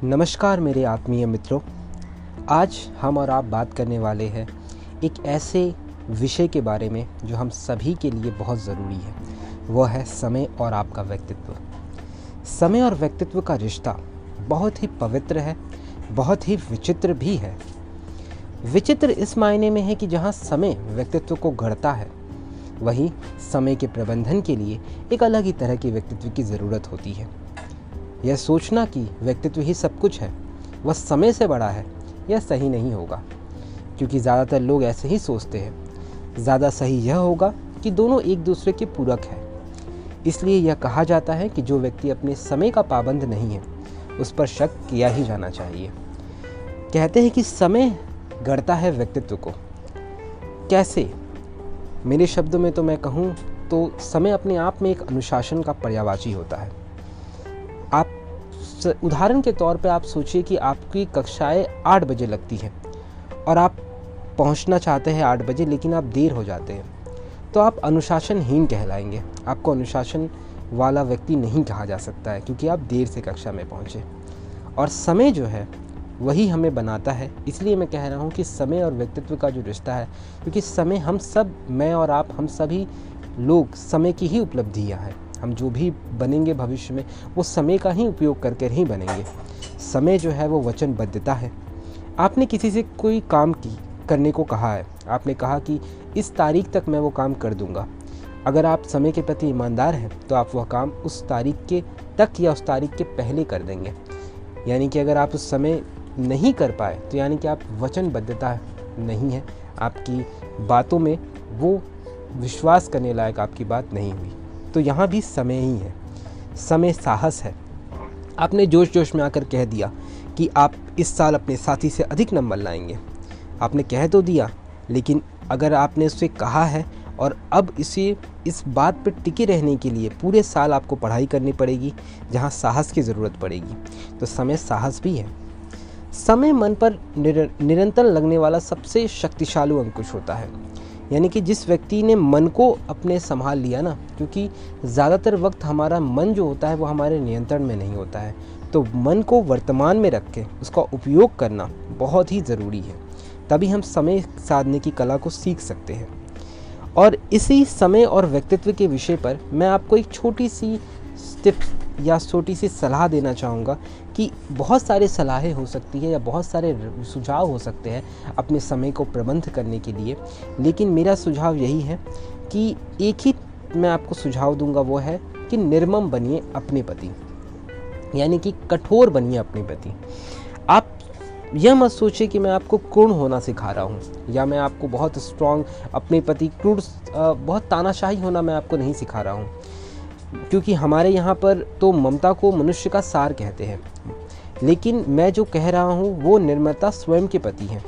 नमस्कार मेरे आत्मीय मित्रों, आज हम और आप बात करने वाले हैं एक ऐसे विषय के बारे में जो हम सभी के लिए बहुत ज़रूरी है। वह है समय और आपका व्यक्तित्व। समय और व्यक्तित्व का रिश्ता बहुत ही पवित्र है, बहुत ही विचित्र भी है। विचित्र इस मायने में है कि जहाँ समय व्यक्तित्व को गढ़ता है, वहीं समय के प्रबंधन के लिए एक अलग ही तरह के व्यक्तित्व की ज़रूरत होती है। यह सोचना कि व्यक्तित्व ही सब कुछ है, वह समय से बड़ा है, यह सही नहीं होगा, क्योंकि ज़्यादातर लोग ऐसे ही सोचते हैं। ज़्यादा सही यह होगा कि दोनों एक दूसरे के पूरक हैं। इसलिए यह कहा जाता है कि जो व्यक्ति अपने समय का पाबंद नहीं है, उस पर शक किया ही जाना चाहिए। कहते हैं कि समय गढ़ता है व्यक्तित्व को। कैसे? मेरे शब्दों में तो मैं कहूँ तो समय अपने आप में एक अनुशासन का पर्यायवाची होता है। आप उदाहरण के तौर पे आप सोचिए कि आपकी कक्षाएं 8 बजे लगती हैं और आप पहुंचना चाहते हैं 8 बजे, लेकिन आप देर हो जाते हैं, तो आप अनुशासनहीन कहलाएंगे। आपको अनुशासन वाला व्यक्ति नहीं कहा जा सकता है, क्योंकि आप देर से कक्षा में पहुंचे। और समय जो है वही हमें बनाता है। इसलिए मैं कह रहा हूँ कि समय और व्यक्तित्व का जो रिश्ता है, क्योंकि समय हम सब, मैं और आप, हम सभी लोग समय की ही उपलब्धियाँ हैं। हम जो भी बनेंगे भविष्य में, वो समय का ही उपयोग करके ही बनेंगे। समय जो है वो वचनबद्धता है। आपने किसी से कोई काम करने को कहा है, आपने कहा कि इस तारीख तक मैं वो काम कर दूंगा। अगर आप समय के प्रति ईमानदार हैं तो आप वह काम उस तारीख के तक या उस तारीख के पहले कर देंगे। यानी कि अगर आप उस समय नहीं कर पाए तो यानी कि आप वचनबद्धता नहीं है, आपकी बातों में वो विश्वास करने लायक आपकी बात नहीं हुई। तो यहाँ भी समय ही है। समय साहस है। आपने जोश जोश में आकर कह दिया कि आप इस साल अपने साथी से अधिक नंबर लाएंगे। आपने कह तो दिया, लेकिन अगर आपने उससे कहा है और अब इस बात पर टिके रहने के लिए पूरे साल आपको पढ़ाई करनी पड़ेगी, जहाँ साहस की ज़रूरत पड़ेगी, तो समय साहस भी है। समय मन पर निरंतर लगने वाला सबसे शक्तिशाली अंकुश होता है। यानी कि जिस व्यक्ति ने मन को अपने संभाल लिया ना, क्योंकि ज़्यादातर वक्त हमारा मन जो होता है वो हमारे नियंत्रण में नहीं होता है, तो मन को वर्तमान में रख के उसका उपयोग करना बहुत ही ज़रूरी है। तभी हम समय साधने की कला को सीख सकते हैं। और इसी समय और व्यक्तित्व के विषय पर मैं आपको एक छोटी सी टिप्स या छोटी सी सलाह देना चाहूँगा कि बहुत सारे सलाहें हो सकती है या बहुत सारे सुझाव हो सकते हैं अपने समय को प्रबंध करने के लिए, लेकिन मेरा सुझाव यही है कि एक ही मैं आपको सुझाव दूंगा, वो है कि निर्मम बनिए अपने प्रति, यानी कि कठोर बनिए अपने प्रति। आप यह मत सोचिए कि मैं आपको क्रूर होना सिखा रहा हूँ या मैं आपको बहुत स्ट्रांग अपने प्रति क्रूर बहुत तानाशाही होना मैं आपको नहीं सिखा रहा हूँ, क्योंकि हमारे यहाँ पर तो ममता को मनुष्य का सार कहते हैं। लेकिन मैं जो कह रहा हूँ वो निर्ममता स्वयं के प्रति है।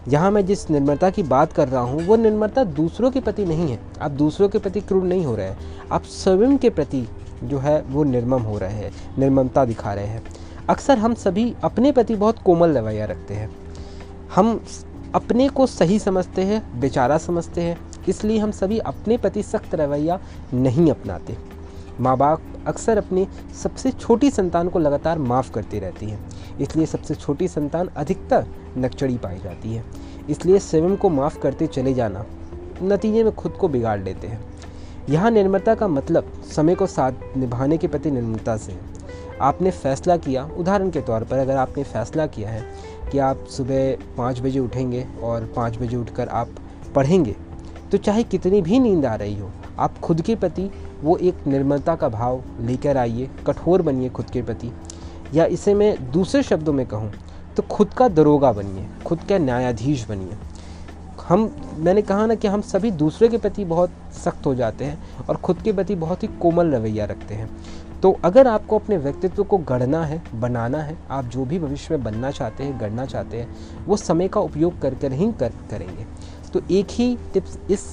यहाँ मैं जिस निर्ममता की बात कर रहा हूँ वो निर्ममता दूसरों के प्रति नहीं है। आप दूसरों के प्रति क्रूर नहीं हो रहे हैं, आप स्वयं के प्रति जो है वो निर्मम हो रहे हैं, निर्ममता दिखा रहे हैं। अक्सर हम सभी अपने प्रति बहुत कोमल रवैया रखते हैं। हम अपने को सही समझते हैं, बेचारा समझते हैं, इसलिए हम सभी अपने प्रति सख्त रवैया नहीं अपनाते। माँ बाप अक्सर अपनी सबसे छोटी संतान को लगातार माफ़ करती रहती है, इसलिए सबसे छोटी संतान अधिकतर नकचड़ी पाई जाती है। इसलिए स्वयं को माफ़ करते चले जाना, नतीजे में खुद को बिगाड़ लेते हैं। यहाँ निर्ममता का मतलब समय को साथ निभाने के प्रति निर्ममता से है। आपने फैसला किया, उदाहरण के तौर पर अगर आपने फैसला किया है कि आप सुबह 5 बजे उठेंगे और 5 बजे उठकर आप पढ़ेंगे, तो चाहे कितनी भी नींद आ रही हो, आप खुद के प्रति वो एक निर्मलता का भाव लेकर आइए, कठोर बनिए खुद के प्रति। या इसे मैं दूसरे शब्दों में कहूँ तो खुद का दरोगा बनिए, खुद का न्यायाधीश बनिए। मैंने कहा ना कि हम सभी दूसरे के प्रति बहुत सख्त हो जाते हैं और खुद के प्रति बहुत ही कोमल रवैया रखते हैं। तो अगर आपको अपने व्यक्तित्व को गढ़ना है, बनाना है, आप जो भी भविष्य में बनना चाहते हैं, गढ़ना चाहते हैं, वो समय का उपयोग कर ही करेंगे। तो एक ही टिप्स इस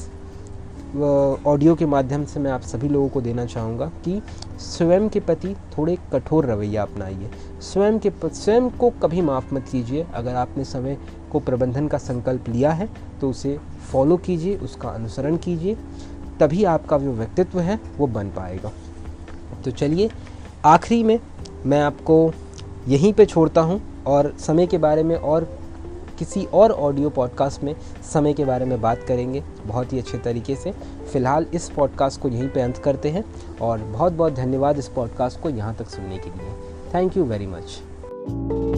ऑडियो के माध्यम से मैं आप सभी लोगों को देना चाहूँगा कि स्वयं के प्रति थोड़े कठोर रवैया अपनाइए। स्वयं को कभी माफ़ मत कीजिए। अगर आपने समय को प्रबंधन का संकल्प लिया है तो उसे फॉलो कीजिए, उसका अनुसरण कीजिए, तभी आपका जो व्यक्तित्व है वो बन पाएगा। तो चलिए, आखिरी में मैं आपको यहीं पे छोड़ता हूँ और समय के बारे में और किसी और ऑडियो पॉडकास्ट में समय के बारे में बात करेंगे बहुत ही अच्छे तरीके से। फ़िलहाल इस पॉडकास्ट को यहीं पे अंत करते हैं और बहुत बहुत धन्यवाद इस पॉडकास्ट को यहाँ तक सुनने के लिए। Thank you very much.